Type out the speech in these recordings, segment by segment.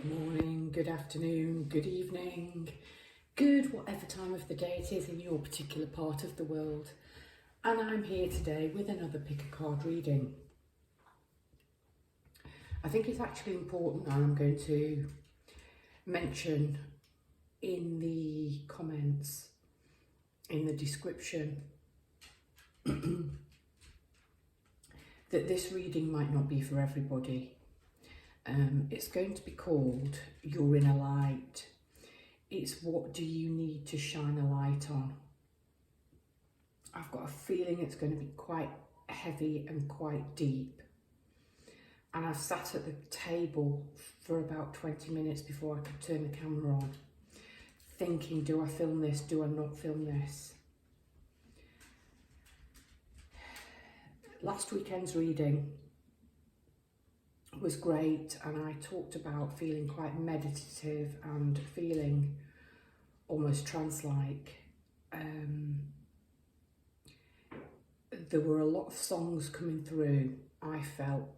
morning, good afternoon, good evening, good whatever time of the day it is in your particular part of the world. And I'm here today with another pick a card reading. I think it's actually important, and I'm going to mention in the comments, in the description, that this reading might not be for everybody. It's going to be called Your Inner Light. It's what do you need to shine a light on? I've got a feeling it's going to be quite heavy and quite deep. And I've sat at the table for about 20 minutes before I could turn the camera on, thinking, do I film this? Do I not film this? Last weekend's reading was great, and I talked about feeling quite meditative and feeling almost trance-like. There were a lot of songs coming through. I felt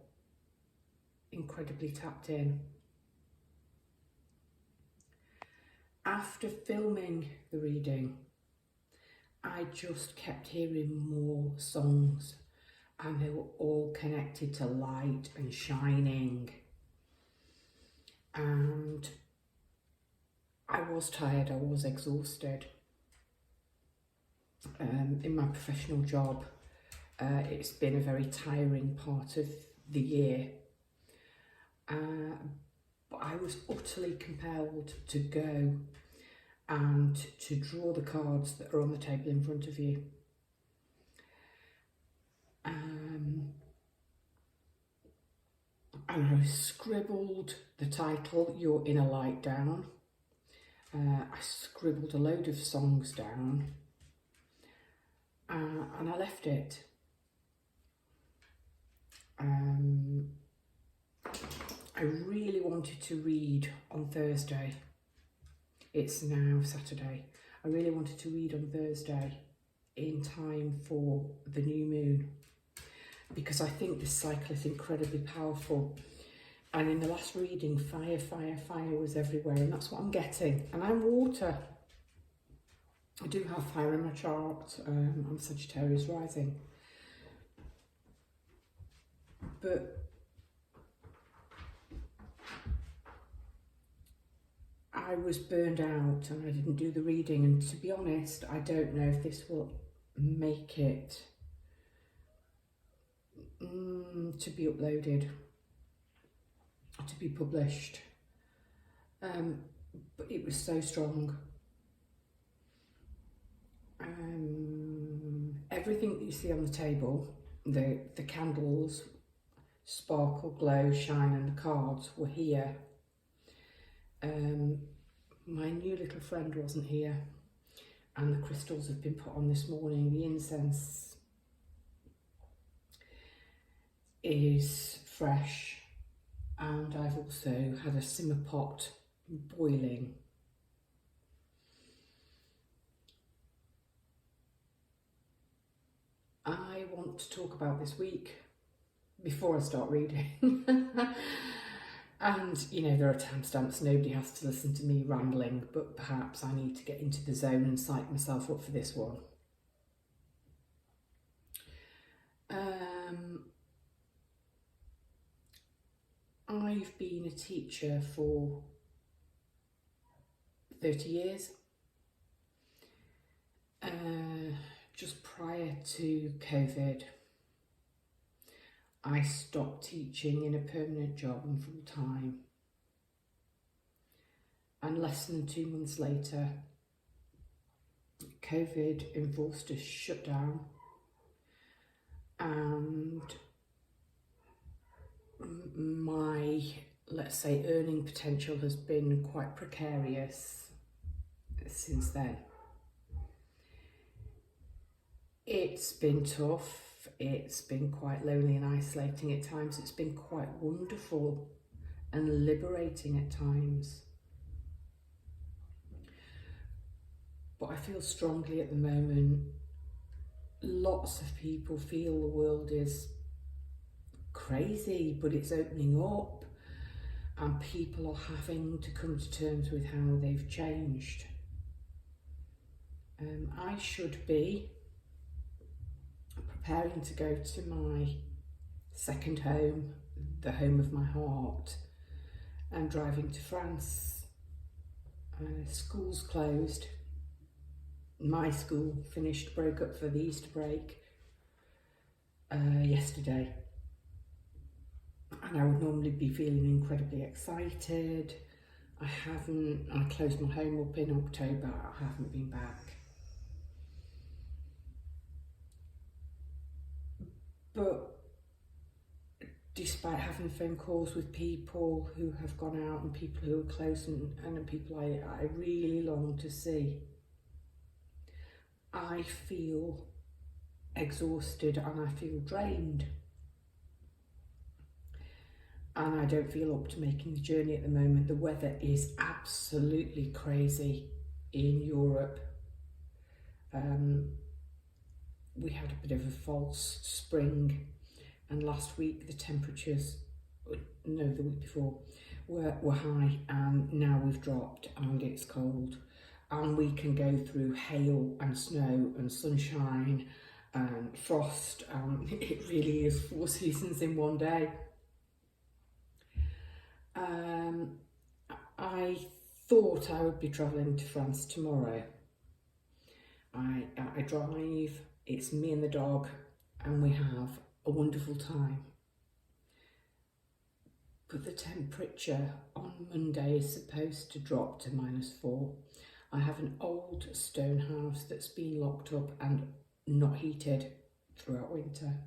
incredibly tapped in. After filming the reading, I just kept hearing more songs, and they were all connected to light and shining. And I was tired, I was exhausted. In my professional job, it's been a very tiring part of the year. But I was utterly compelled to go and to draw the cards that are on the table in front of you. And I scribbled the title, Your Inner Light, down. I scribbled a load of songs down, and I left it. I really wanted to read on Thursday. It's now Saturday. I really wanted to read on Thursday in time for the new moon, because I think this cycle is incredibly powerful. And in the last reading, fire, fire, fire was everywhere, and that's what I'm getting. And I'm water. I do have fire in my chart. I'm Sagittarius rising. But I was burned out and I didn't do the reading, and to be honest, I don't know if this will make it to be uploaded, to be published, but it was so strong. Everything that you see on the table, the candles, sparkle, glow, shine, and the cards were here. My new little friend wasn't here, and the crystals have been put on this morning. The incense is fresh, and I've also had a simmer pot boiling. I want to talk about this week before I start reading. And, you know, there are timestamps, nobody has to listen to me rambling, but perhaps I need to get into the zone and psych myself up for this one. I've been a teacher for 30 years. Just prior to COVID, I stopped teaching in a permanent job and full time. And less than 2 months later, COVID enforced a shutdown, and my, let's say, earning potential has been quite precarious since then. It's been tough, it's been quite lonely and isolating at times, it's been quite wonderful and liberating at times. But I feel strongly at the moment, lots of people feel the world is crazy, but it's opening up, and people are having to come to terms with how they've changed. I should be preparing to go to my second home, the home of my heart, and driving to France. School's closed. My school broke up for the Easter break yesterday, and I would normally be feeling incredibly excited. I closed my home up in October. I haven't been back. But despite having phone calls with people who have gone out and people who are close and people I really long to see, I feel exhausted and I feel drained. And I don't feel up to making the journey at the moment. The weather is absolutely crazy in Europe. We had a bit of a false spring, and last week the temperatures, no, the week before, were high, and now we've dropped and it's cold. And we can go through hail and snow and sunshine and frost. It really is 4 seasons in one day. I thought I would be travelling to France tomorrow. I drive, it's me and the dog, and we have a wonderful time. But the temperature on Monday is supposed to drop to -4. I have an old stone house that's been locked up and not heated throughout winter.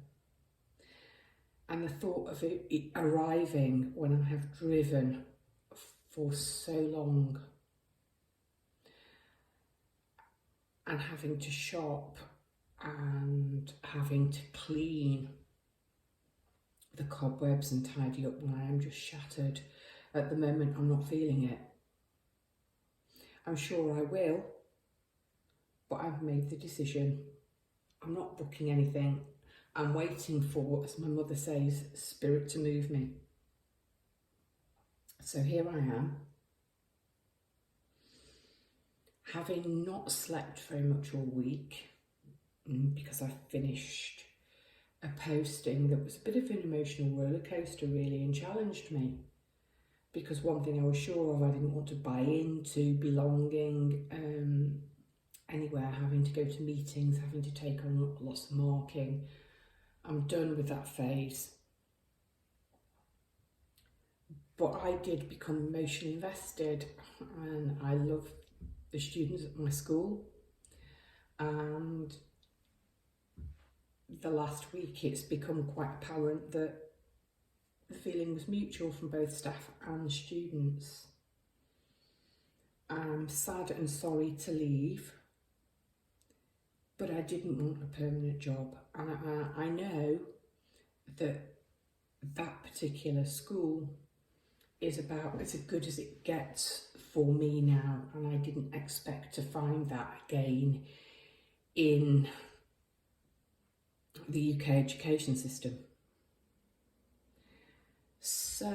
And the thought of it arriving when I have driven for so long and having to shop and having to clean the cobwebs and tidy up, when I am just shattered. At the moment, I'm not feeling it. I'm sure I will, but I've made the decision. I'm not booking anything. I'm waiting for, as my mother says, spirit to move me. So here I am, having not slept very much all week, because I finished a posting that was a bit of an emotional roller coaster really, and challenged me. Because one thing I was sure of, I didn't want to buy into belonging anywhere, having to go to meetings, having to take on lots of marking. I'm done with that phase. But I did become emotionally invested, and I love the students at my school. And the last week it's become quite apparent that the feeling was mutual from both staff and students. I'm sad and sorry to leave, but I didn't want a permanent job, and I know that that particular school is about as good as it gets for me now, and I didn't expect to find that again in the UK education system. So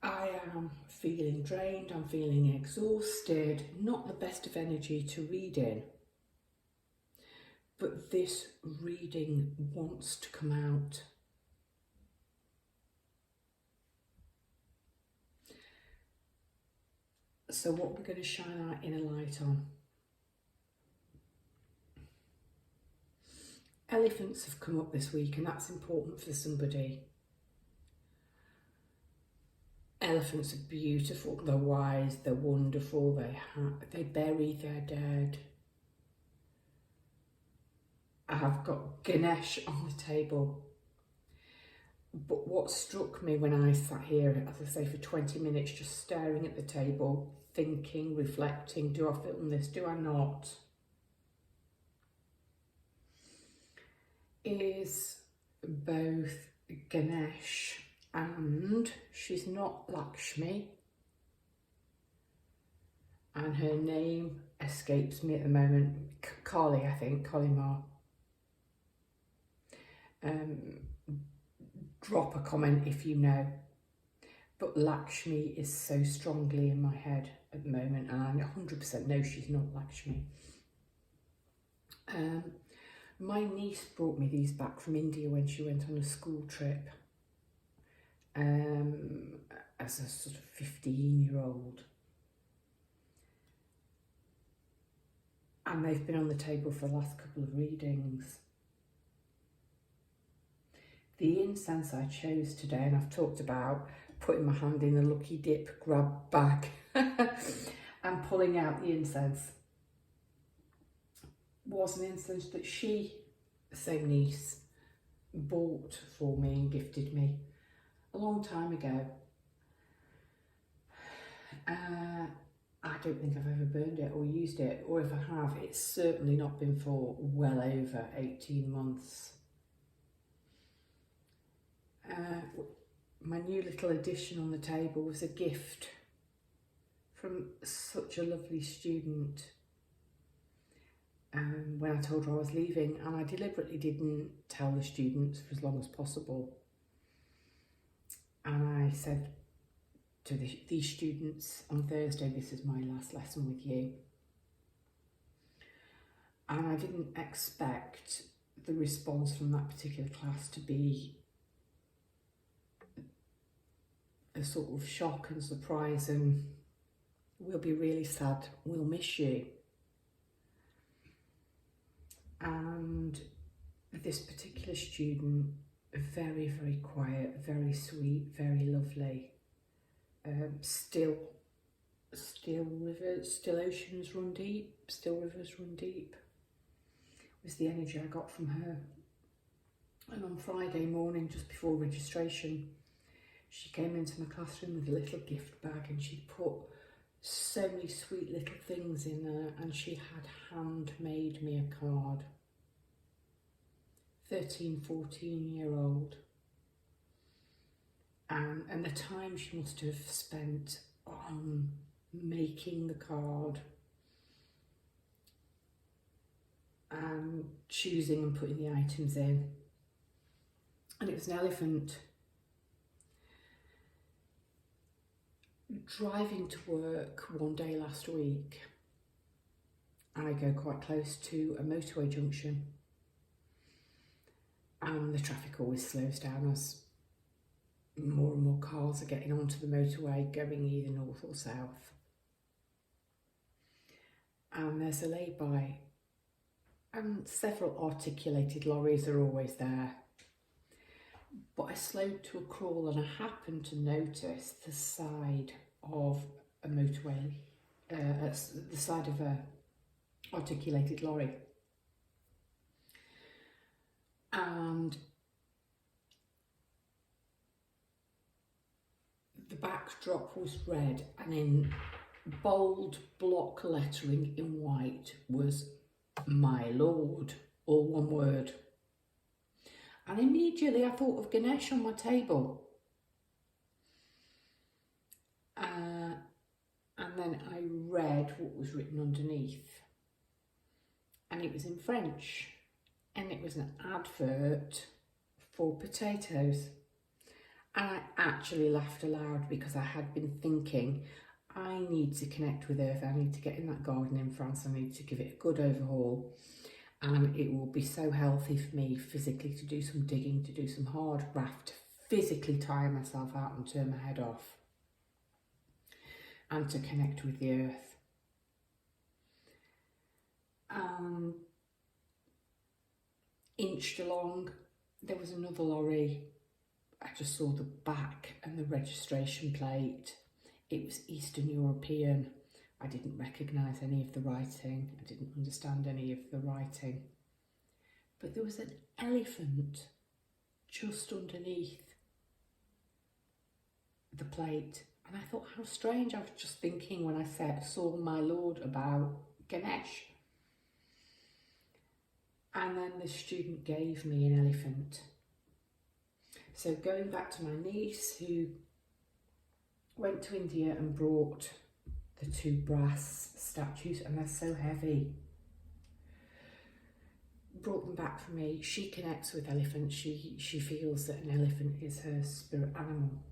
I am feeling drained, I'm feeling exhausted, not the best of energy to read in. But this reading wants to come out. So what we're going to shine our inner light on. Elephants have come up this week, and that's important for somebody. Elephants are beautiful, they're wise, they're wonderful, they bury their dead. I have got Ganesh on the table. But what struck me when I sat here, as I say, for 20 minutes, just staring at the table, thinking, reflecting, do I film this, do I not, is both Ganesh and she's not Lakshmi, and her name escapes me at the moment, Kali, I think, Kali Ma. Drop a comment if you know. But Lakshmi is so strongly in my head at the moment, and I 100% know she's not Lakshmi. My niece brought me these back from India when she went on a school trip as a sort of 15-year-old. And they've been on the table for the last couple of readings. The incense I chose today, and I've talked about putting my hand in a lucky dip grab bag and pulling out the incense, was an incense that she, the same niece, bought for me and gifted me a long time ago. I don't think I've ever burned it or used it, or if I have, it's certainly not been for well over 18 months. My new little addition on the table was a gift from such a lovely student when I told her I was leaving, and I deliberately didn't tell the students for as long as possible. And I said to these students on Thursday, this is my last lesson with you. And I didn't expect the response from that particular class to be a sort of shock and surprise and we'll be really sad, we'll miss you. And this particular student, very, very quiet, very sweet, very lovely. Still rivers, still oceans run deep, still rivers run deep, was the energy I got from her. And on Friday morning, just before registration, she came into my classroom with a little gift bag, and she put so many sweet little things in there, and she had handmade me a card. 13, 14-year-old. And the time she must have spent on making the card and choosing and putting the items in. And it was an elephant. Driving to work one day last week, I go quite close to a motorway junction, and the traffic always slows down as more and more cars are getting onto the motorway going either north or south. And there's a lay-by, and several articulated lorries are always there. But I slowed to a crawl, and I happened to notice the side of a motorway, the side of a articulated lorry. And the backdrop was red, and in bold block lettering in white was "My Lord," all one word. And immediately I thought of Ganesh on my table. And then I read what was written underneath. And it was in French. And it was an advert for potatoes. And I actually laughed aloud because I had been thinking, I need to connect with Earth. I need to get in that garden in France. I need to give it a good overhaul. And it will be so healthy for me physically to do some digging, to do some hard graft, physically tire myself out and turn my head off, and to connect with the earth. Inched along, there was another lorry. I just saw the back and the registration plate. It was Eastern European. I didn't recognise any of the writing. I didn't understand any of the writing. But there was an elephant just underneath the plate. And I thought, how strange. I was just thinking when I saw "My Lord" about Ganesh. And then the student gave me an elephant. So going back to my niece, who went to India and brought the two brass statues, and they're so heavy, brought them back for me. She connects with elephants. She feels that an elephant is her spirit animal.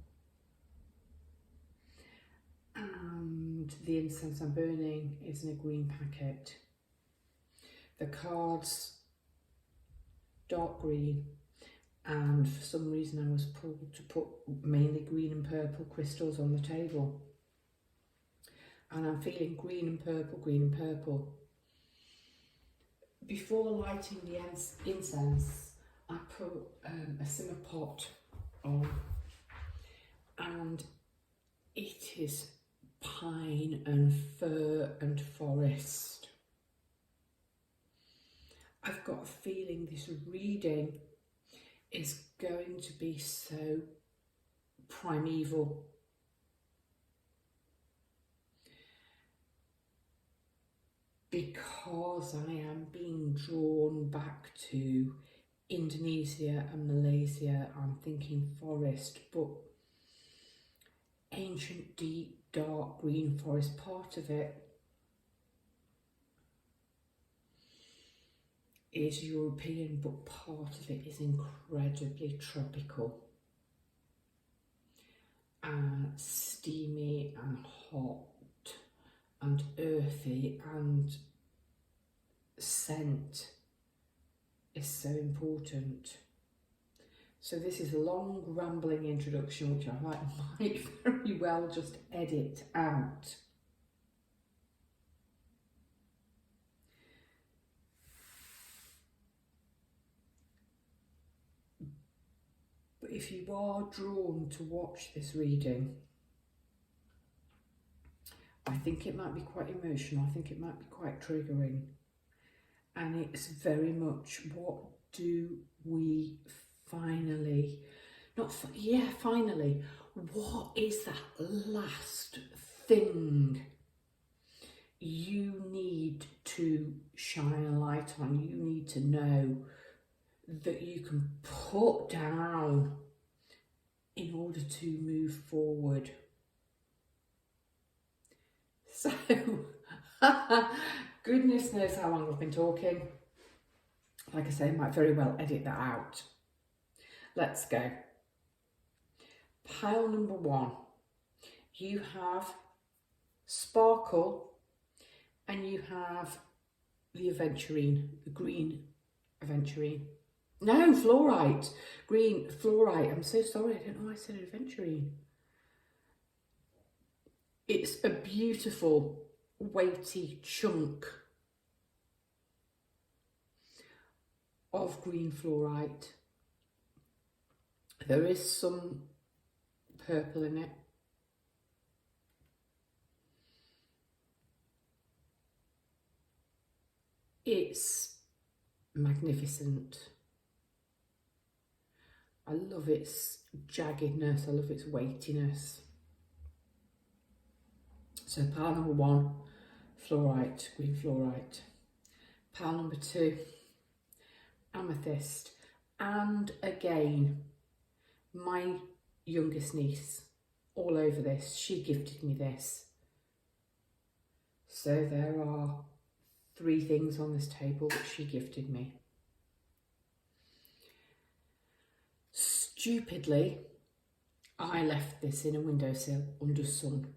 the incense I'm burning is in a green packet. The cards, dark green, and for some reason I was pulled to put mainly green and purple crystals on the table. And I'm feeling green and purple, green and purple. Before lighting the incense, I put a simmer pot on, and it is pine and fir and forest. I've got a feeling this reading is going to be so primeval. Because I am being drawn back to Indonesia and Malaysia, I'm thinking forest, but ancient, deep, dark green forest, part of it is European, but part of it is incredibly tropical and steamy and hot and earthy, and scent is so important. So this is a long rambling introduction, which I might very well just edit out. But if you are drawn to watch this reading, I think it might be quite emotional, I think it might be quite triggering. And it's very much, what do we finally, finally, what is that last thing you need to shine a light on, you need to know that you can put down in order to move forward? So, goodness knows how long I've been talking. Like I say, I might very well edit that out. Let's go. Pile number 1. You have sparkle and you have the aventurine, the green aventurine. No, fluorite. Green fluorite. I'm so sorry, I don't know why I said aventurine. It's a beautiful, weighty chunk of green fluorite. There is some purple in it. It's magnificent. I love its jaggedness, I love its weightiness. So pile number 1, fluorite, green fluorite. Pile number 2, amethyst. And again, my youngest niece, all over this, she gifted me this. So there are 3 things on this table that she gifted me. Stupidly, I left this in a windowsill under sun.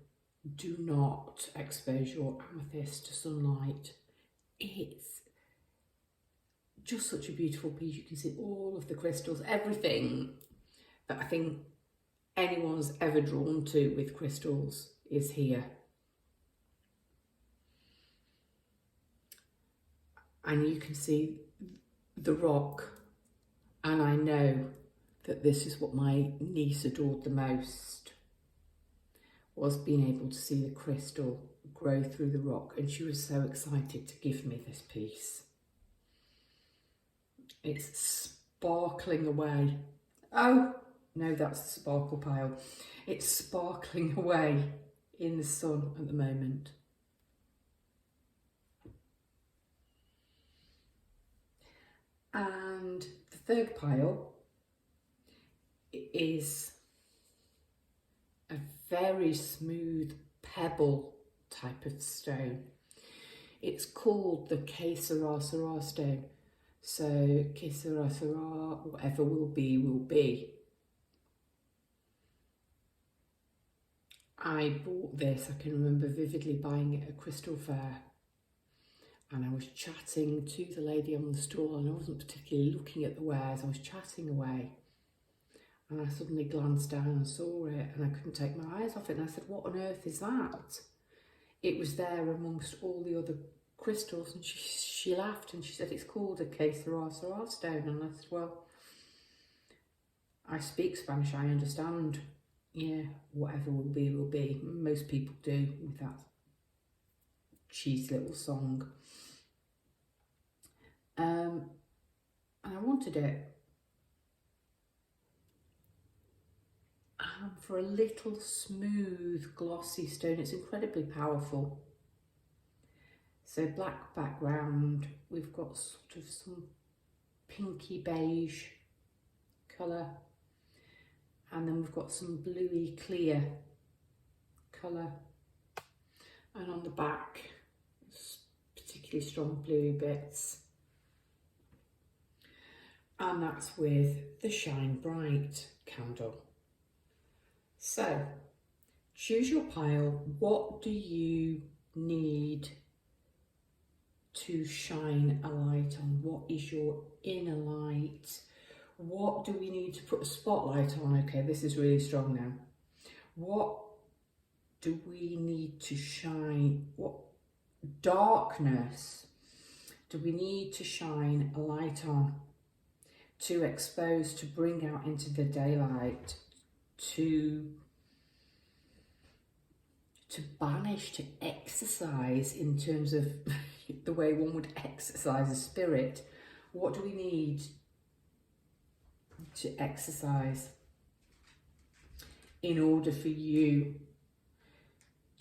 Do not expose your amethyst to sunlight. It's just such a beautiful piece. You can see all of the crystals, everything that I think anyone's ever drawn to with crystals is here. And you can see the rock, and I know that this is what my niece adored the most, was being able to see the crystal grow through the rock, and she was so excited to give me this piece. It's sparkling away. Oh, no, that's the sparkle pile. It's sparkling away in the sun at the moment. And the 3rd pile is a very smooth pebble type of stone. It's called the Kesara stone. So Kesara, whatever will be, will be. I bought this, I can remember vividly buying it at Crystal Fair, and I was chatting to the lady on the stall, and I wasn't particularly looking at the wares, I was chatting away, and I suddenly glanced down and saw it, and I couldn't take my eyes off it, and I said, what on earth is that? It was there amongst all the other crystals, and she laughed and she said, it's called a Que Sera Sera stone. And I said, well, I speak Spanish, I understand. Yeah, whatever will be, will be. Most people do with that cheesy little song. And I wanted it. And for a little smooth, glossy stone, it's incredibly powerful. So black background, we've got sort of some pinky beige colour, and then we've got some bluey clear colour, and on the back particularly strong bluey bits, and that's with the Shine Bright candle. So choose your pile. What do you need to shine a light on? What is your inner light? What do we need to put a spotlight on? Okay, this is really strong now. What do we need to shine? What darkness do we need to shine a light on, to expose, to bring out into the daylight, to banish, to exercise in terms of the way one would exercise a spirit? What do we need to exercise in order for you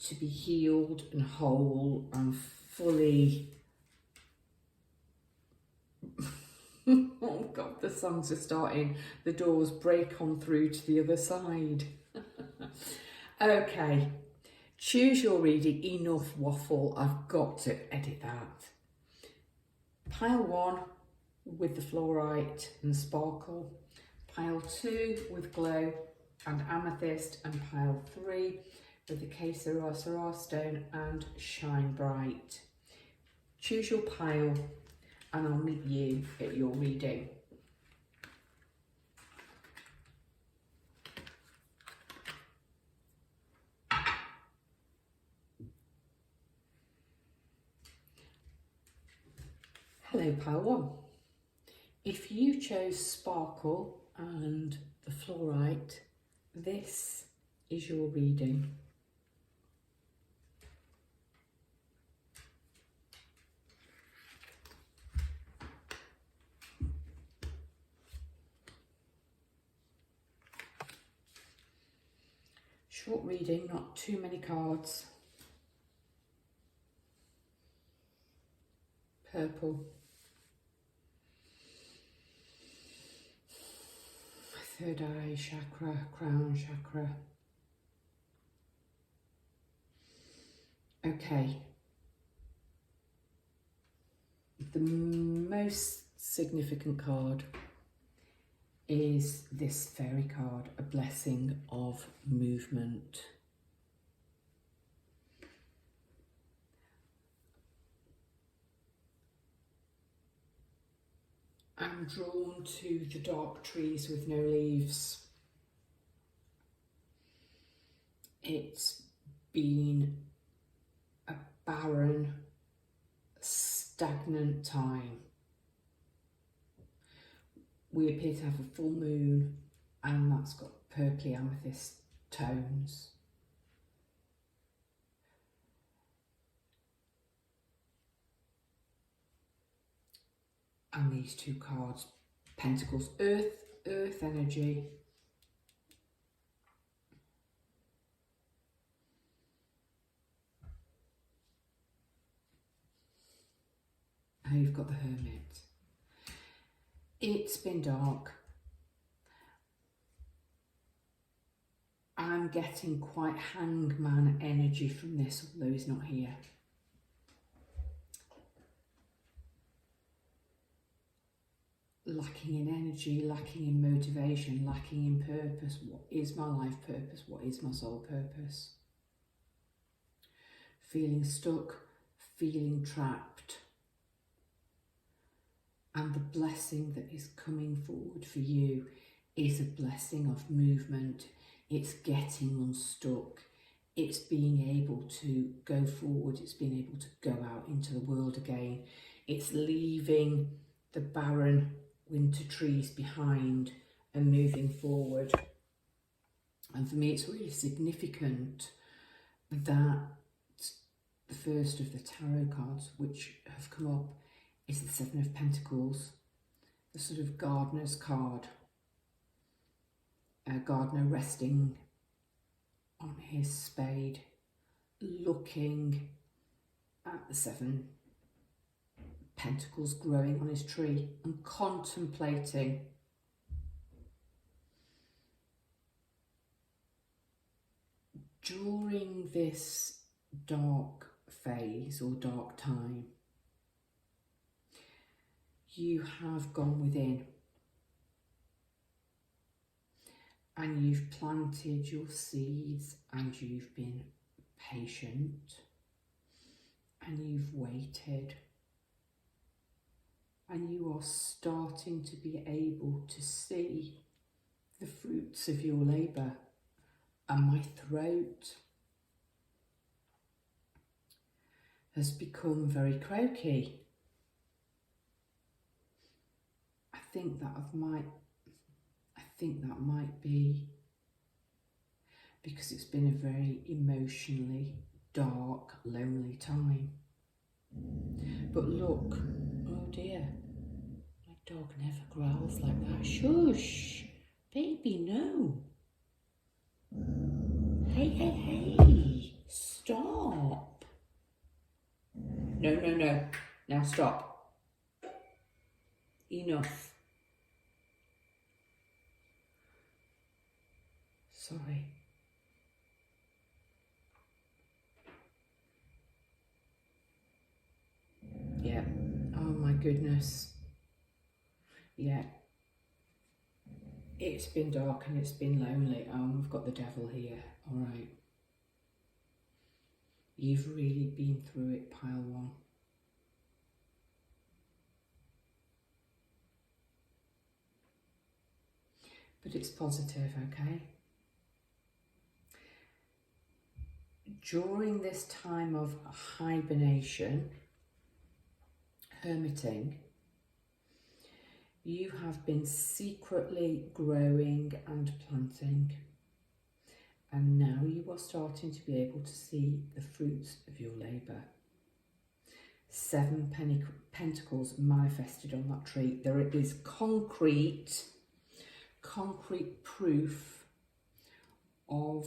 to be healed and whole and fully oh God, the songs are starting, the doors break on through to the other side. Okay, choose your reading. Enough waffle, I've got to edit that. Pile 1 with the fluorite and sparkle, pile 2 with glow and amethyst, and pile 3 with the Que Sera Sera stone and Shine Bright. Choose your pile and I'll meet you at your reading. Hello, pile 1. If you chose sparkle and the fluorite, this is your reading. Short reading, not too many cards. Purple. Third eye chakra, crown chakra. Okay. The most significant card is this fairy card, a blessing of movement. I'm drawn to the dark trees with no leaves. It's been a barren, stagnant time. We appear to have a full moon, and that's got purpley amethyst tones. And these two cards, Pentacles, earth energy. And you've got the Hermit. It's been dark. I'm getting quite hangman energy from this, although he's not here. Lacking in energy, lacking in motivation, lacking in purpose. What is my life purpose? What is my soul purpose? feeling stuck, feeling trapped. And the blessing that is coming forward for you is a blessing of movement. It's getting unstuck. It's being able to go forward. It's being able to go out into the world again. It's leaving the barren winter trees behind and moving forward. And for me, it's really significant that the first of the tarot cards which have come up is the Seven of Pentacles, the sort of gardener's card. A gardener resting on his spade, looking at the seven pentacles growing on his tree and contemplating. During this dark phase or dark time, you have gone within and you've planted your seeds and you've been patient and you've waited and you are starting to be able to see the fruits of your labour. And my throat has become very croaky. I think that might be because it's been a very emotionally dark, lonely time. But look, oh dear, my dog never growls like that. Shush, baby, no. Hey, stop. No, now stop. Enough. Sorry. Yeah, oh my goodness. Yeah. It's been dark and it's been lonely. Oh, we've got the devil here. All right. You've really been through it, pile one. But it's positive, okay? During this time of hibernation, hermiting, you have been secretly growing and planting, and now you are starting to be able to see the fruits of your labour. Seven pentacles manifested on that tree. There is concrete proof of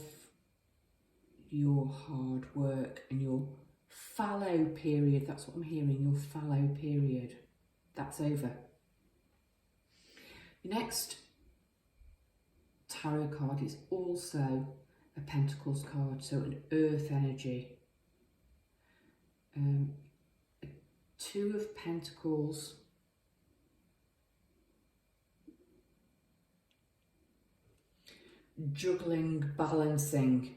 your hard work and your fallow period. That's what I'm hearing, your fallow period. That's over. The next tarot card is also a Pentacles card, so an earth energy. Two of Pentacles. Juggling, balancing.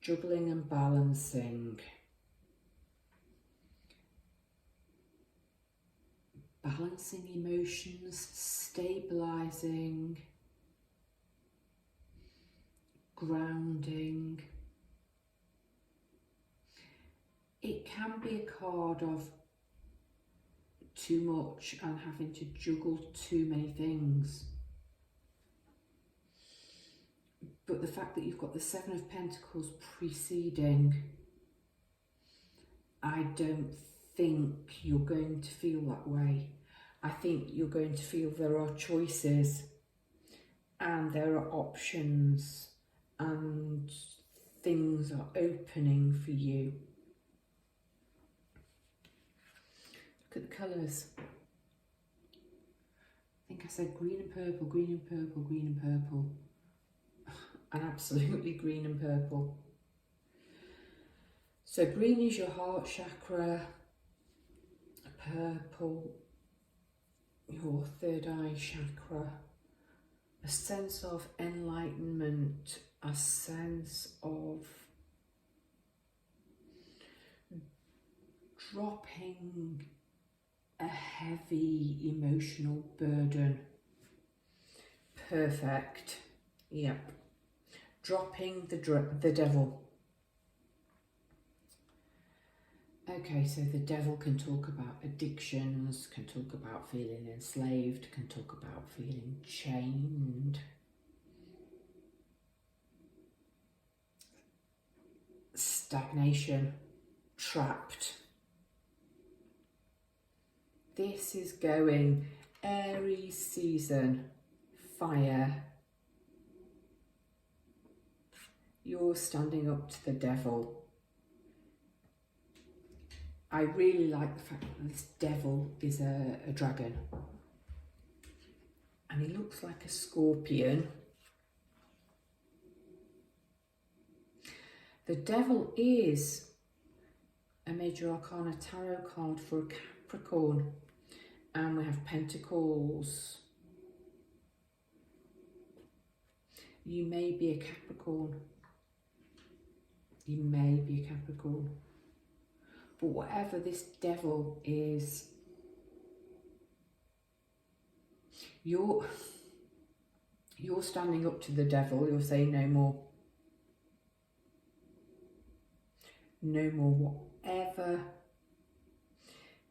Juggling and balancing. Balancing emotions, stabilising, grounding. It can be a card of too much and having to juggle too many things. But the fact that you've got the Seven of Pentacles preceding, I don't think you're going to feel that way. I think you're going to feel there are choices and there are options and things are opening for you. Look at the colours. I think I said green and purple, green and purple, green and purple. And absolutely green and purple. So green is your heart chakra, purple, your third eye chakra, a sense of enlightenment, a sense of dropping a heavy emotional burden. Perfect. Yep. Dropping the devil. Okay, so the devil can talk about addictions, can talk about feeling enslaved, can talk about feeling chained. Stagnation, trapped. This is going Aries season, fire. You're standing up to the devil. I really like the fact that this devil is a dragon. And he looks like a scorpion. The devil is a major arcana tarot card for a Capricorn. And we have pentacles. You may be a Capricorn. You may be a Capricorn. But whatever this devil is, you're standing up to the devil. You're saying no more. No more. Whatever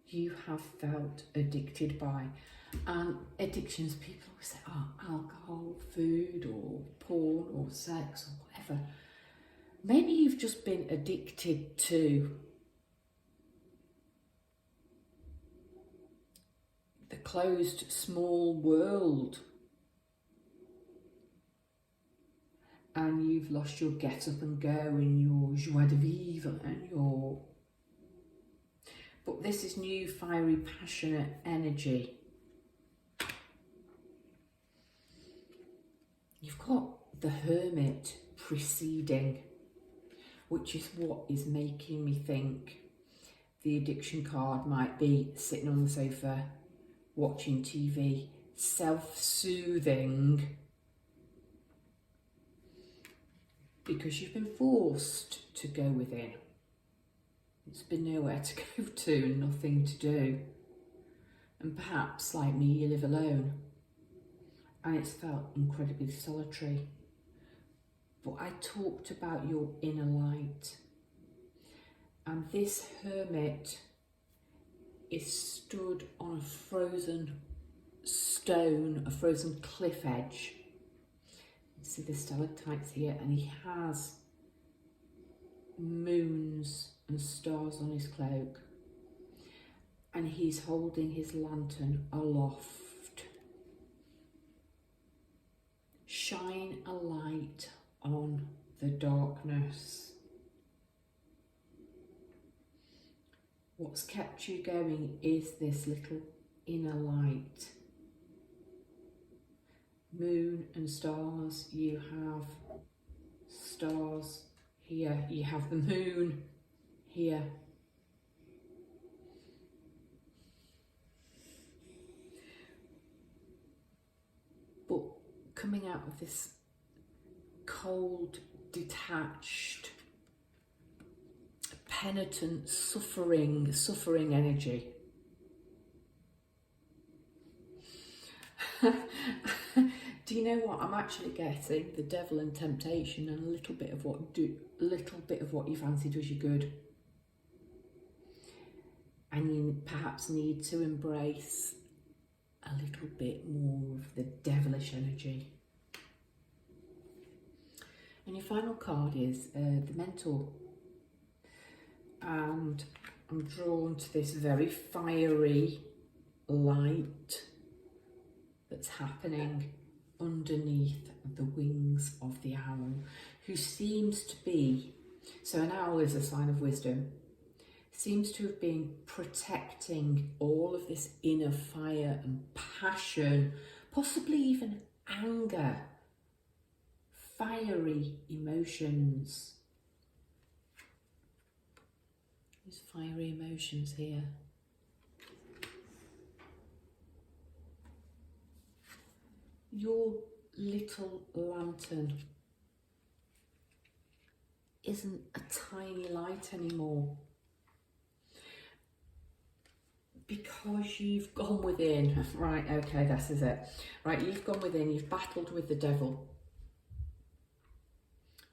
you have felt addicted by. And addictions, people always say, oh, alcohol, food, or porn, or sex, or whatever. Maybe you've just been addicted to the closed, small world. And you've lost your get up and go and your joie de vivre and your... But this is new, fiery, passionate energy. You've got the Hermit preceding, which is what is making me think the addiction card might be sitting on the sofa, watching TV, self-soothing, because you've been forced to go within. It's been nowhere to go to and nothing to do. And perhaps, like me, you live alone. And it's felt incredibly solitary. But I talked about your inner light. And this Hermit is stood on a frozen stone, a frozen cliff edge. You see the stalactites here, and he has moons and stars on his cloak. And he's holding his lantern aloft. Shine a light on the darkness. What's kept you going is this little inner light. Moon and stars, you have stars here, you have the moon here. But coming out of this cold, detached, penitent, suffering energy. Do you know what? I'm actually getting the devil and temptation, and a little bit of what you fancied was your good. And you perhaps need to embrace a little bit more of the devilish energy. And your final card is the Mentor. And I'm drawn to this very fiery light that's happening underneath the wings of the owl, who seems to be, so an owl is a sign of wisdom, seems to have been protecting all of this inner fire and passion, possibly even anger, fiery emotions. These fiery emotions here. Your little lantern isn't a tiny light anymore. because you've gone within, right, okay, this is it. Right, you've gone within, you've battled with the devil.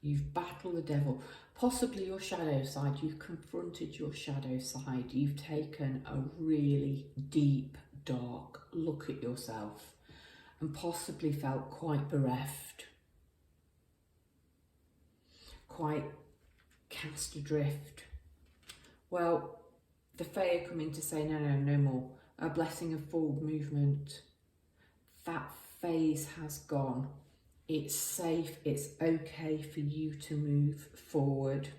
You've battled the devil. Possibly your shadow side, you've confronted your shadow side. You've taken a really deep, dark look at yourself and possibly felt quite bereft, quite cast adrift. Well, the Fae are coming to say, no, no, no more. A blessing of forward movement. That phase has gone. It's safe, it's okay for you to move forward.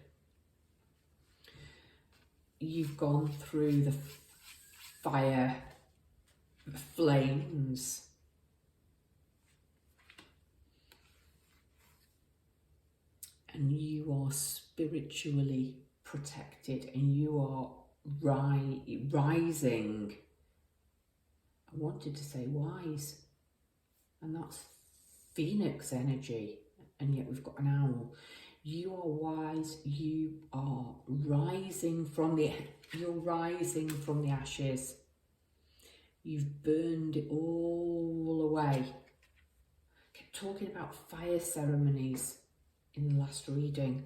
You've gone through the fire, flames. And you are spiritually protected and you are rising. I wanted to say wise, and that's Phoenix energy, and yet we've got an owl. You are wise, you are rising from the ashes. You've burned it all away. I kept talking about fire ceremonies in the last reading.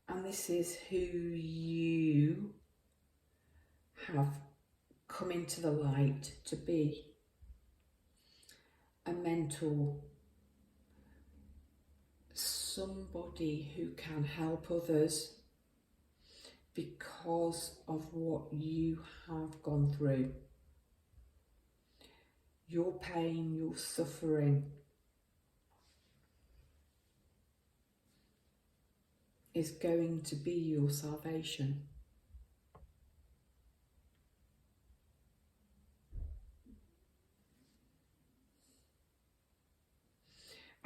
And this is who you have come into the light to be. A mentor, somebody who can help others because of what you have gone through. Your pain, your suffering is going to be your salvation.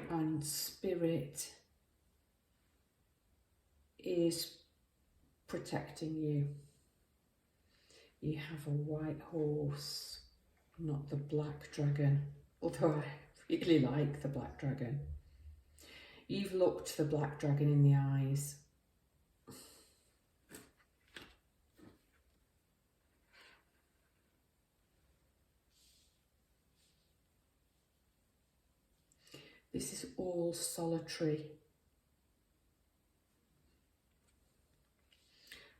And Spirit is protecting you. You have a white horse, not the black dragon, although I really like the black dragon. You've looked the black dragon in the eyes. This is all solitary.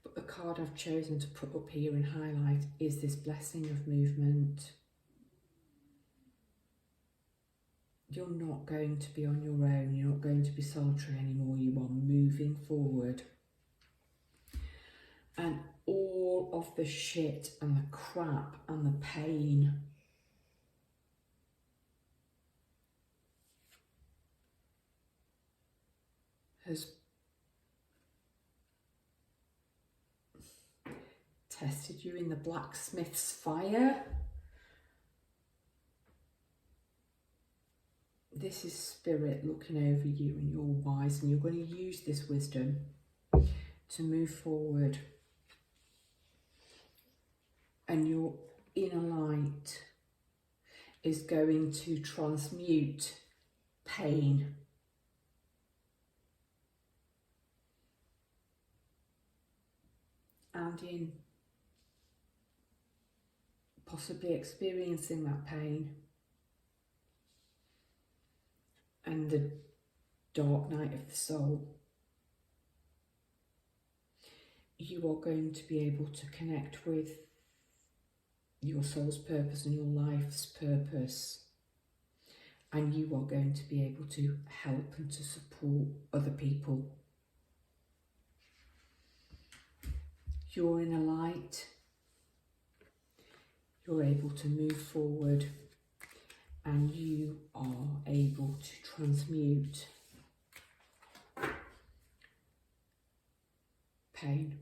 But the card I've chosen to put up here in highlight is this blessing of movement. You're not going to be on your own. You're not going to be solitary anymore. You are moving forward. And all of the shit and the crap and the pain has tested you in the blacksmith's fire. This is Spirit looking over you, and you're wise, and you're going to use this wisdom to move forward. And your inner light is going to transmute pain. And in possibly experiencing that pain and the dark night of the soul, you are going to be able to connect with your soul's purpose and your life's purpose, and you are going to be able to help and to support other people. You're in a light, you're able to move forward, and you are able to transmute pain.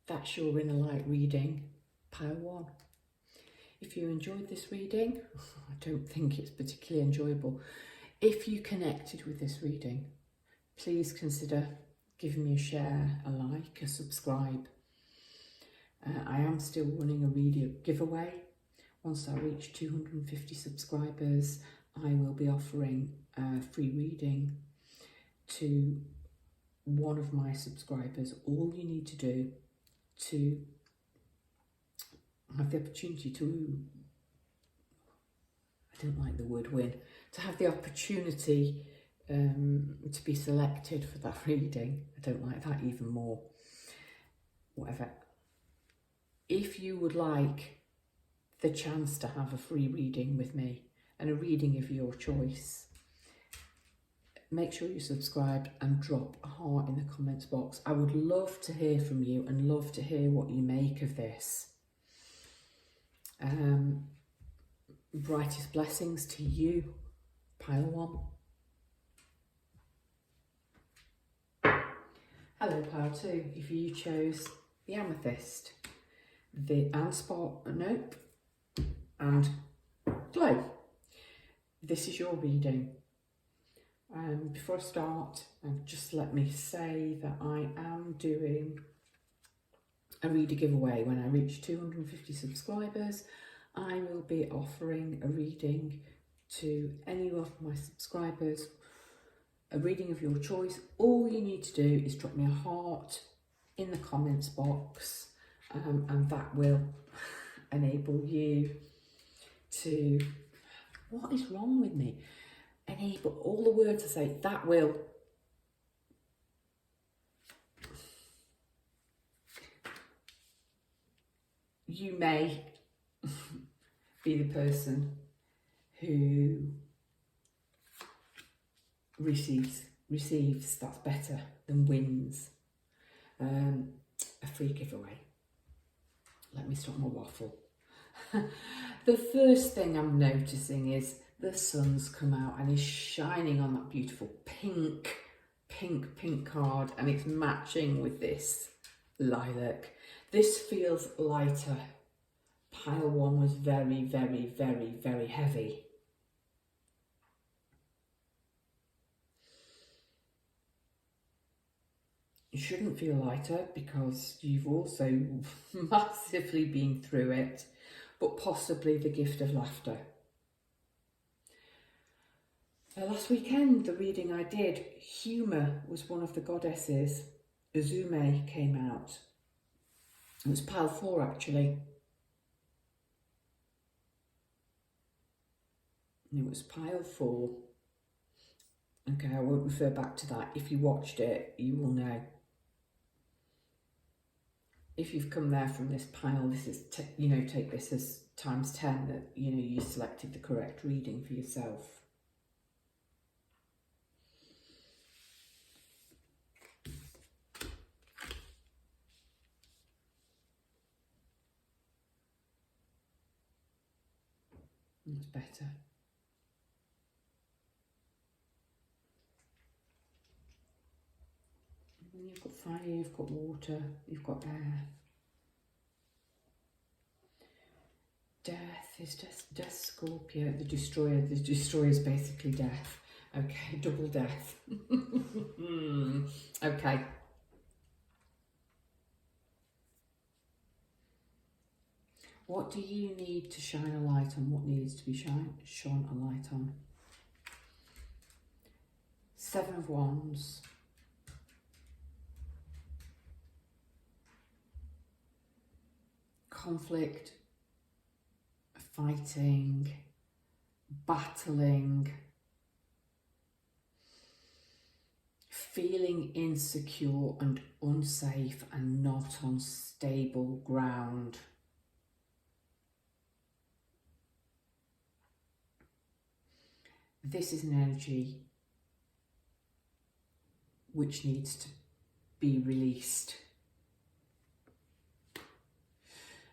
That's your inner light reading, pile 1. If you enjoyed this reading, I don't think it's particularly enjoyable. If you connected with this reading, please consider giving me a share, a like, a subscribe. I am still running a reading giveaway. Once I reach 250 subscribers, I will be offering a free reading to one of my subscribers, all you need to do to have the opportunity to, I don't like the word win, to have the opportunity to be selected for that reading. I don't like that even more. Whatever. If you would like the chance to have a free reading with me and a reading of your choice, make sure you subscribe and drop a heart in the comments box. I would love to hear from you and love to hear what you make of this. Brightest blessings to you, pile one. Hello, pile two. If you chose the amethyst, and glow, this is your reading. Before I start, just let me say that I am doing a reader giveaway. When I reach 250 subscribers, I will be offering a reading to any of my subscribers, a reading of your choice. All you need to do is drop me a heart in the comments box, and that will enable you to, what is wrong with me? Enable all the words I say, that will you may be the person who receives, that's better than wins, a free giveaway. Let me stop my waffle. The first thing I'm noticing is the sun's come out and is shining on that beautiful pink card, and it's matching with this lilac. This feels lighter. Pile one was very, very, very, very heavy. You shouldn't feel lighter because you've also massively been through it, but possibly the gift of laughter. Last weekend, the reading I did, humour was one of the goddesses. Uzume came out. It was pile 4 actually. It was pile 4. Okay, I won't refer back to that. If you watched it, you will know. If you've come there from this pile, this is, take this as times 10 that, you selected the correct reading for yourself. That's better. You've got fire, you've got water, you've got air. Death is death, Scorpio, the destroyer. The destroyer is basically death. Okay, double death. Okay. What do you need to shine a light on? What needs to be shone a light on? 7 of Wands. Conflict, fighting, battling, feeling insecure and unsafe and not on stable ground. This is an energy which needs to be released.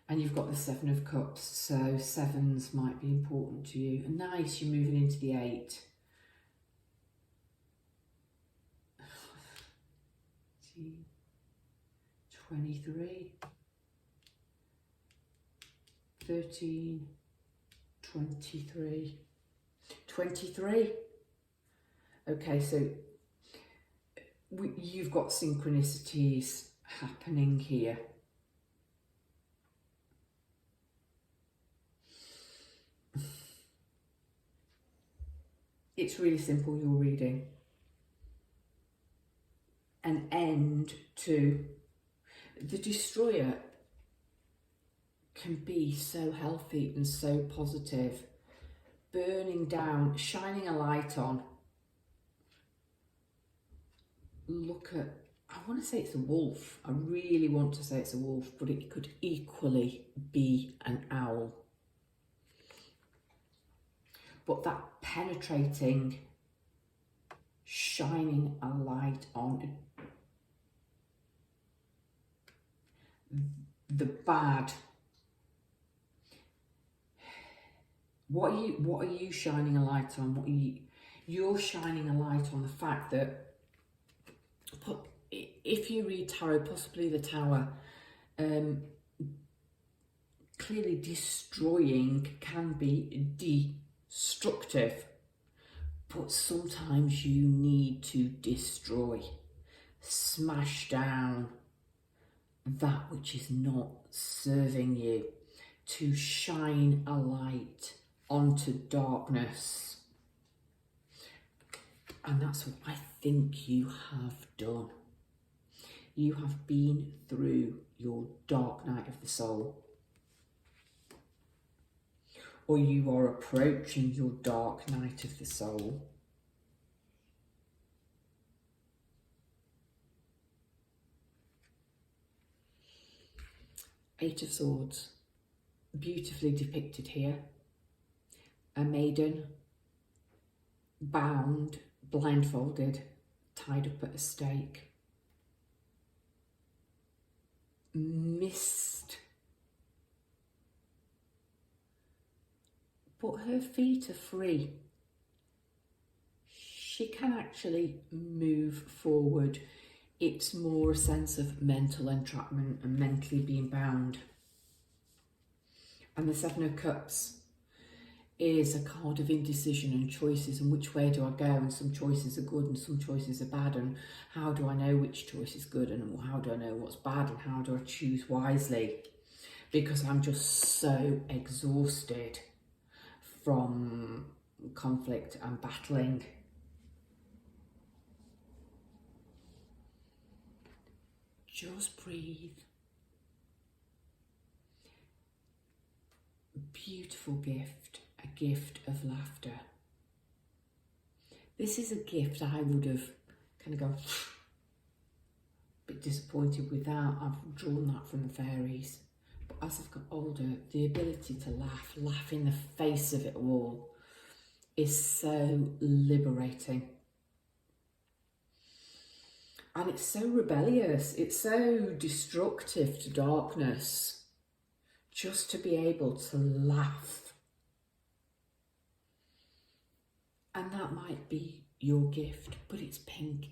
And you've got the 7 of Cups, so 7s might be important to you. And nice, you're moving into the 8. 23, 13, 23, 23. Okay, so you've got synchronicities happening here. It's really simple, your reading. end to the destroyer. Can be so healthy and so positive, burning down, shining a light on. Look at, I want to say it's a wolf. I really want to say it's a wolf, but it could equally be an owl. But that penetrating, shining a light on the bad. What are you shining a light on? You're shining a light on the fact that, if you read tarot, possibly the Tower, clearly destroying can be destructive, but sometimes you need to destroy, smash down that which is not serving you, to shine a light onto darkness. And that's what I think you have done. You have been through your dark night of the soul, or you are approaching your dark night of the soul. Eight of Swords, beautifully depicted here. A maiden, bound, blindfolded, tied up at a stake. Missed. But her feet are free. She can actually move forward. It's more a sense of mental entrapment and mentally being bound. And the Seven of Cups is a card of indecision and choices, and which way do I go, and some choices are good and some choices are bad, and how do I know which choice is good, and how do I know what's bad, and how do I choose wisely, because I'm just so exhausted from conflict and battling. Just breathe. Beautiful gift. A gift of laughter. This is a gift I would have kind of gone a bit disappointed with that. I've drawn that from the fairies. But as I've got older, the ability to laugh in the face of it all, is so liberating. And it's so rebellious. It's so destructive to darkness. Just to be able to laugh. And that might be your gift, but it's pink.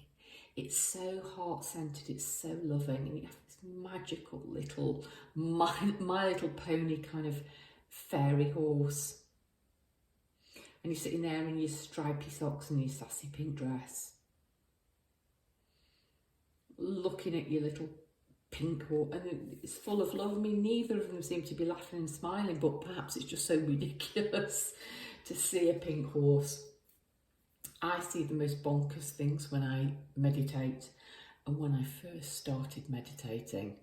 It's so heart-centered, it's so loving, and you have this magical little, My Little Pony kind of fairy horse. And you're sitting there in your stripy socks and your sassy pink dress, looking at your little pink horse, and it's full of love. I mean, neither of them seem to be laughing and smiling, but perhaps it's just so ridiculous to see a pink horse. I see the most bonkers things when I meditate, and when I first started meditating,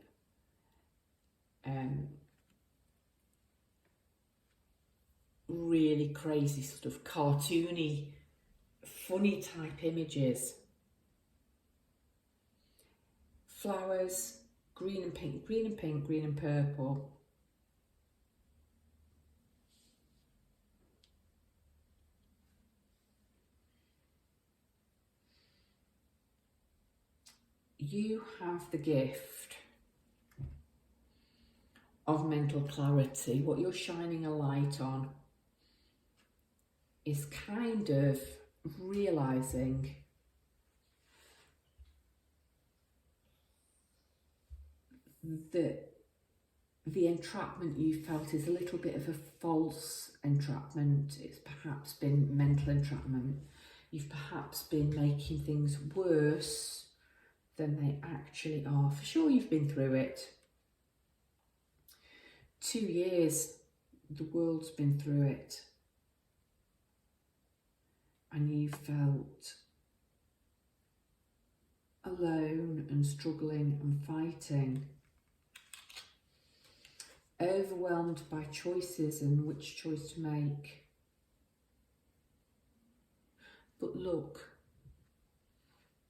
really crazy sort of cartoony, funny type images. Flowers, green and pink, green and pink, green and purple. You have the gift of mental clarity. What you're shining a light on is kind of realising that the entrapment you felt is a little bit of a false entrapment. It's perhaps been mental entrapment. You've perhaps been making things worse than they actually are. For sure, you've been through it. 2 years, the world's been through it. And you felt alone and struggling and fighting, overwhelmed by choices and which choice to make. But look,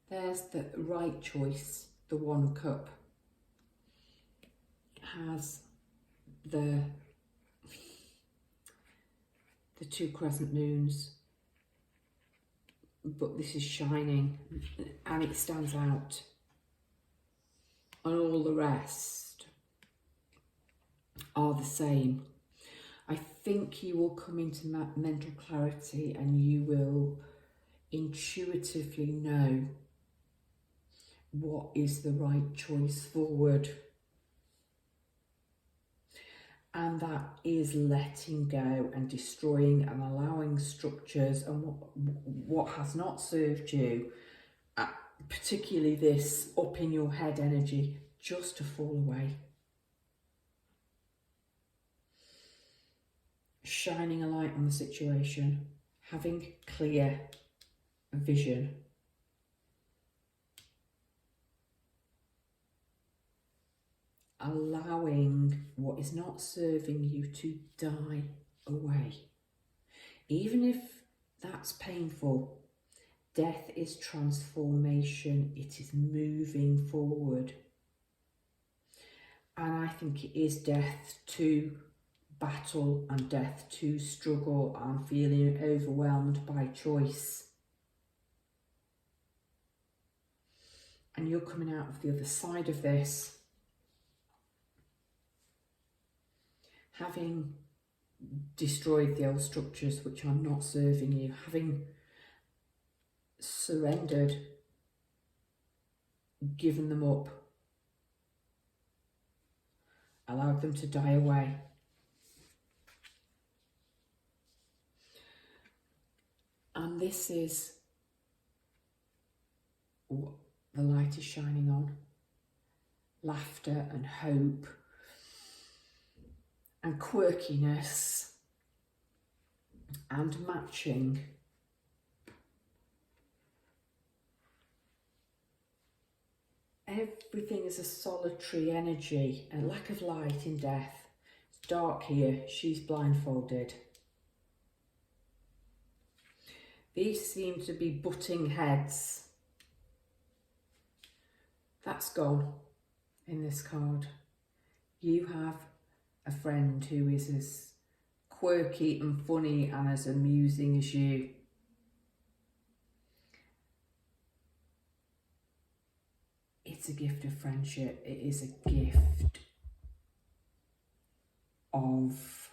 there's the right choice. The 1 cup has the 2 crescent moons, but this is shining and it stands out, and all the rest are the same. I think you will come into mental clarity and you will intuitively know what is the right choice forward. And that is letting go and destroying and allowing structures and what has not served you, particularly this up in your head energy, just to fall away. Shining a light on the situation, having clear vision. Allowing what is not serving you to die away. Even if that's painful, death is transformation. It is moving forward. And I think it is death to battle and death to struggle and feeling overwhelmed by choice. And you're coming out of the other side of this having destroyed the old structures which are not serving you, having surrendered, given them up, allowed them to die away. And this is what the light is shining on. Laughter and hope and quirkiness and matching. Everything is a solitary energy, a lack of light in death. It's dark here, she's blindfolded. These seem to be butting heads. That's gone in this card. You have a friend who is as quirky and funny and as amusing as you. It's a gift of friendship. It is a gift of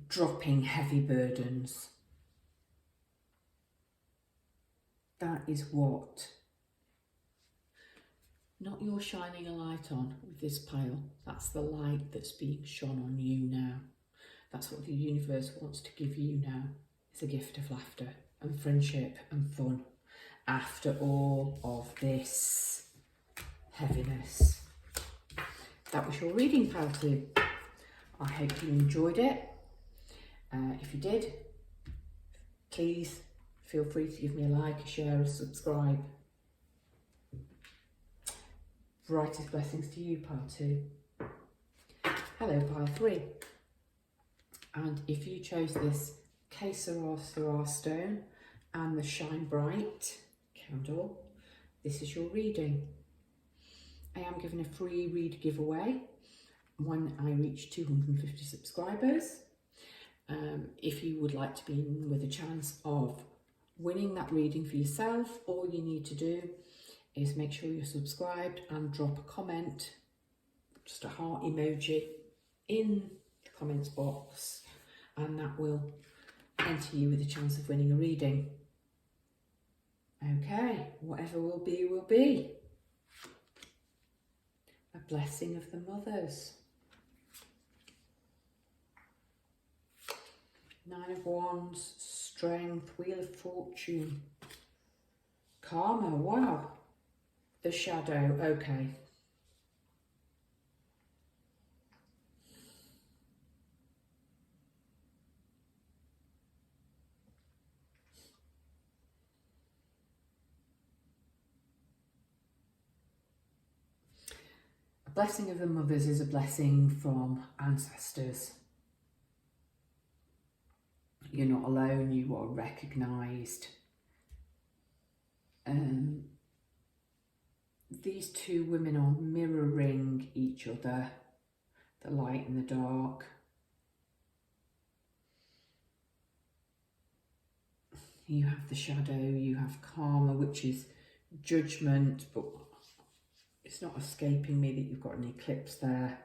dropping heavy burdens. That is what, not you're shining a light on with this pile. That's the light that's being shone on you now. That's what the universe wants to give you now. It's a gift of laughter and friendship and fun after all of this heaviness. That was your reading, pal two. I hope you enjoyed it. If you did, please feel free to give me a like, a share, a subscribe. Brightest blessings to you, pile two. Hello, pile three. And if you chose this Kesara stone and the Shine Bright candle, this is your reading. I am giving a free read giveaway when I reach 250 subscribers. If you would like to be in with a chance of winning that reading for yourself, all you need to do is make sure you're subscribed and drop a comment, just a heart emoji in the comments box, and that will enter you with a chance of winning a reading. Okay, whatever will be, will be. A blessing of the mothers. 9 of Wands, Strength, Wheel of Fortune, Karma, wow. The Shadow, okay. blessing of the mothers is a blessing from ancestors. You're not alone, you are recognised. These two women are mirroring each other, the light and the dark. You have the shadow, you have karma, which is judgment, but it's not escaping me that you've got an eclipse there.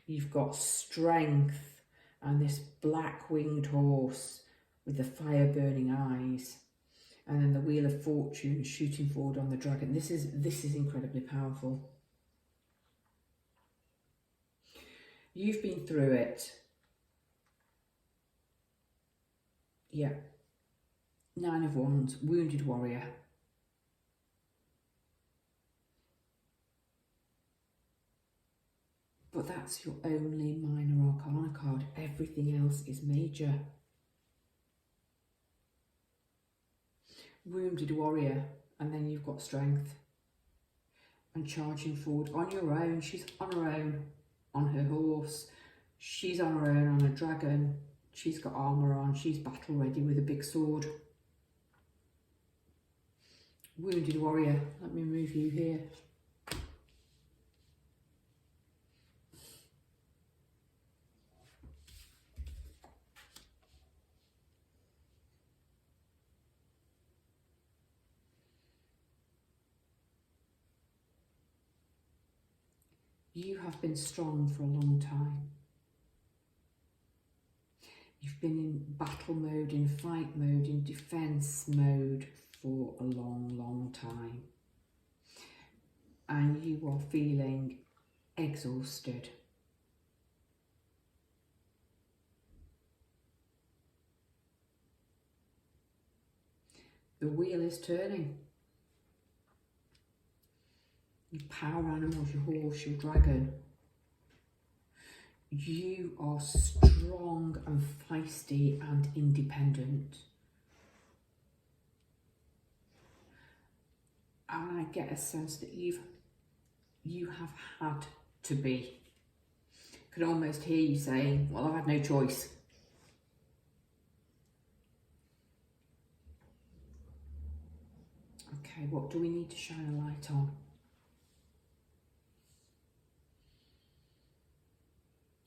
You've got strength and this black winged horse with the fire burning eyes. And then the Wheel of Fortune shooting forward on the dragon. This is incredibly powerful. You've been through it. Yeah. 9 of Wands, wounded warrior. But that's your only minor arcana card. Everything else is major. Wounded warrior, and then you've got strength. And charging forward on your own. She's on her own on her horse. She's on her own on a dragon. She's got armour on. She's battle ready with a big sword. Wounded warrior. Let me move you here. You have been strong for a long time. You've been in battle mode, in fight mode, in defence mode for a long, long time. And you are feeling exhausted. The wheel is turning. Your power animals, your horse, your dragon. You are strong and feisty and independent. And I get a sense that you have had to be. I can almost hear you saying, well, I've had no choice. Okay, what do we need to shine a light on?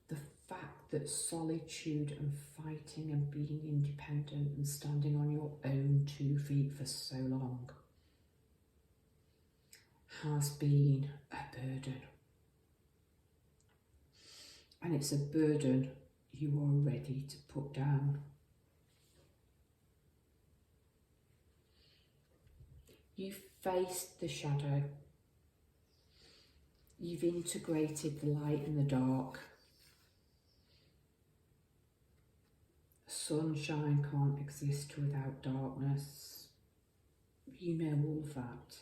The fact that solitude and fighting and being independent and standing on your own 2 feet for so long has been a burden. And it's a burden you are ready to put down. You've faced the shadow. You've integrated the light and the dark. Sunshine can't exist without darkness. You know all of that.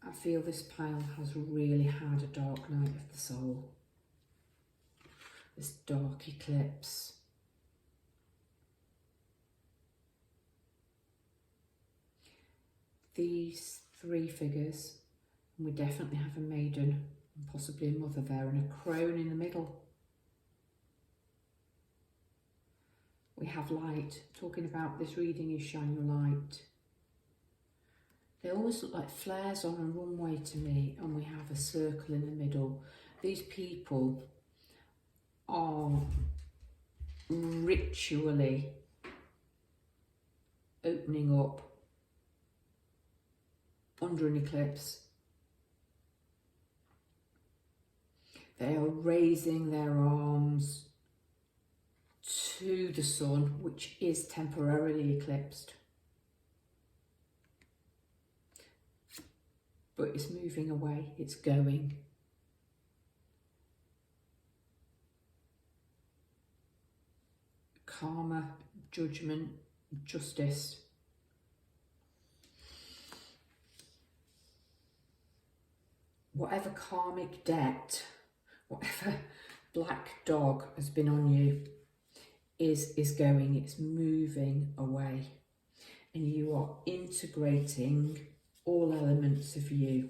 I feel this pile has really had a dark night of the soul. This dark eclipse. These 3 figures, and we definitely have a maiden, and possibly a mother there, and a crone in the middle. We have light. Talking about this reading is shine your light. They always look like flares on a runway to me, and we have a circle in the middle. These people are ritually opening up under an eclipse. They are raising their arms to the sun, which is temporarily eclipsed. But it's moving away, it's going. Karma, judgment, justice. Whatever karmic debt, whatever black dog has been on you is going, it's moving away. And you are integrating all elements of you.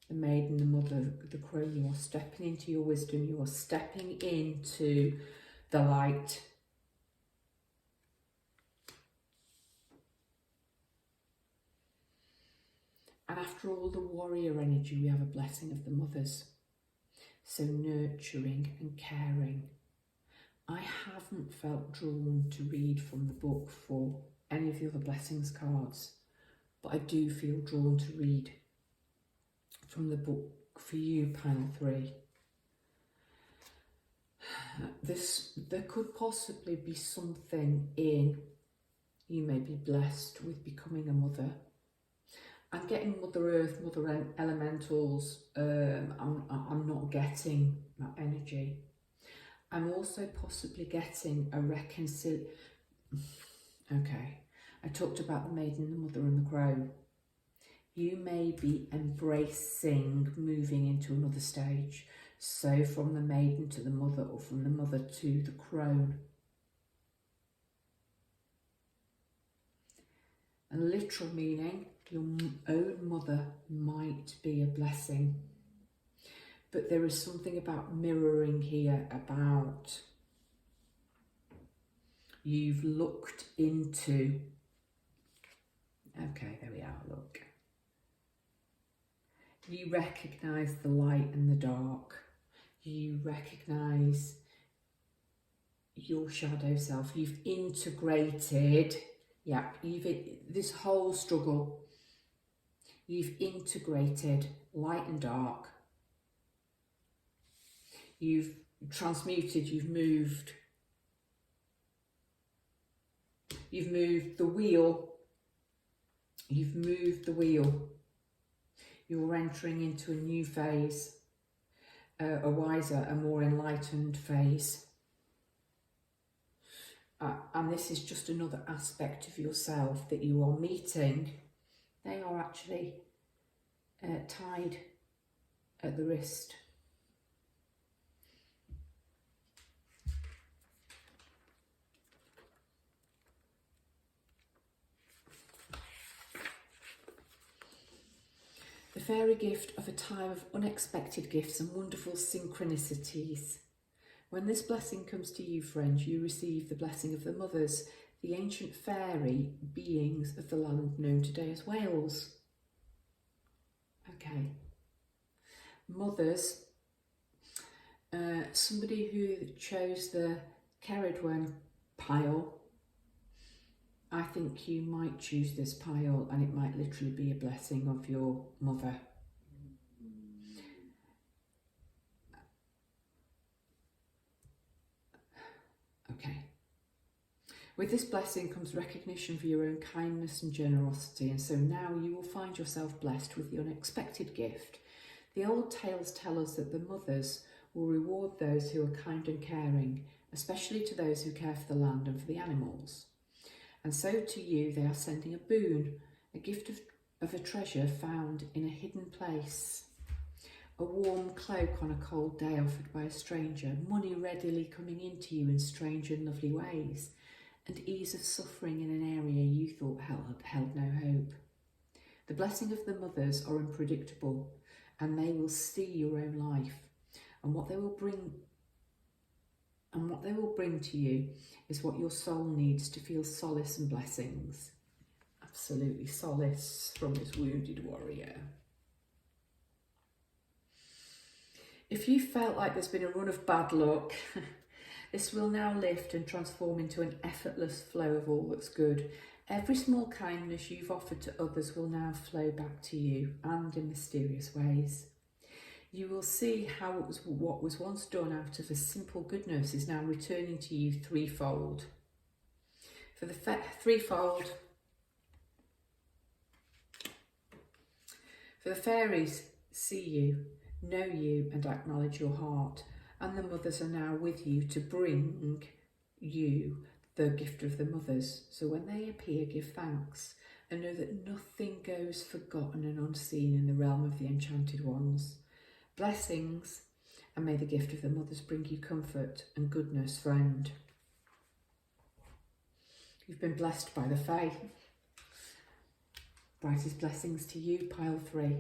The maiden, the mother, the crone, you are stepping into your wisdom, you are stepping into the light. And after all the warrior energy, we have a blessing of the mothers. So nurturing and caring. I haven't felt drawn to read from the book for any of the other blessings cards, but I do feel drawn to read from the book for you, pile 3. There could possibly be something in you may be blessed with becoming a mother. I'm getting Mother Earth, Mother Elementals. I'm not getting that energy. I'm also possibly getting a reconciliation. Okay, I talked about the maiden, the mother and the crow. You may be embracing moving into another stage. So from the maiden to the mother, or from the mother to the crone. A literal meaning, your own mother might be a blessing. But there is something about mirroring here, about you've looked into, okay, there we are, look. You recognise the light and the dark. You recognise your shadow self. You've integrated, this whole struggle. You've integrated light and dark. You've transmuted, you've moved the wheel. You've moved the wheel. You're entering into a new phase, a wiser, a more enlightened phase. And this is just another aspect of yourself that you are meeting. They are actually tied at the wrist. The fairy gift of a time of unexpected gifts and wonderful synchronicities. When this blessing comes to you, friends, you receive the blessing of the mothers, the ancient fairy beings of the land known today as Wales. Okay. Mothers, somebody who chose the Ceridwen pile, I think you might choose this pile and it might literally be a blessing of your mother. Okay. With this blessing comes recognition for your own kindness and generosity, and so now you will find yourself blessed with the unexpected gift. The old tales tell us that the mothers will reward those who are kind and caring, especially to those who care for the land and for the animals. And so to you they are sending a boon, a gift of a treasure found in a hidden place. A warm cloak on a cold day offered by a stranger, money readily coming into you in strange and lovely ways, and ease of suffering in an area you thought held no hope. The blessing of the mothers are unpredictable, and they will see your own life, and what they will bring to you is what your soul needs to feel solace and blessings. Absolutely solace from this wounded warrior. If you felt like there's been a run of bad luck, this will now lift and transform into an effortless flow of all that's good. Every small kindness you've offered to others will now flow back to you, and in mysterious ways. You will see how what was once done out of a simple goodness is now returning to you threefold. For the fairies see you, know you and acknowledge your heart, and the mothers are now with you to bring you the gift of the mothers. So when they appear, give thanks and know that nothing goes forgotten and unseen in the realm of the enchanted ones. Blessings, and may the gift of the mothers bring you comfort and goodness, friend. You've been blessed by the Fae. Brightest blessings to you, pile 3.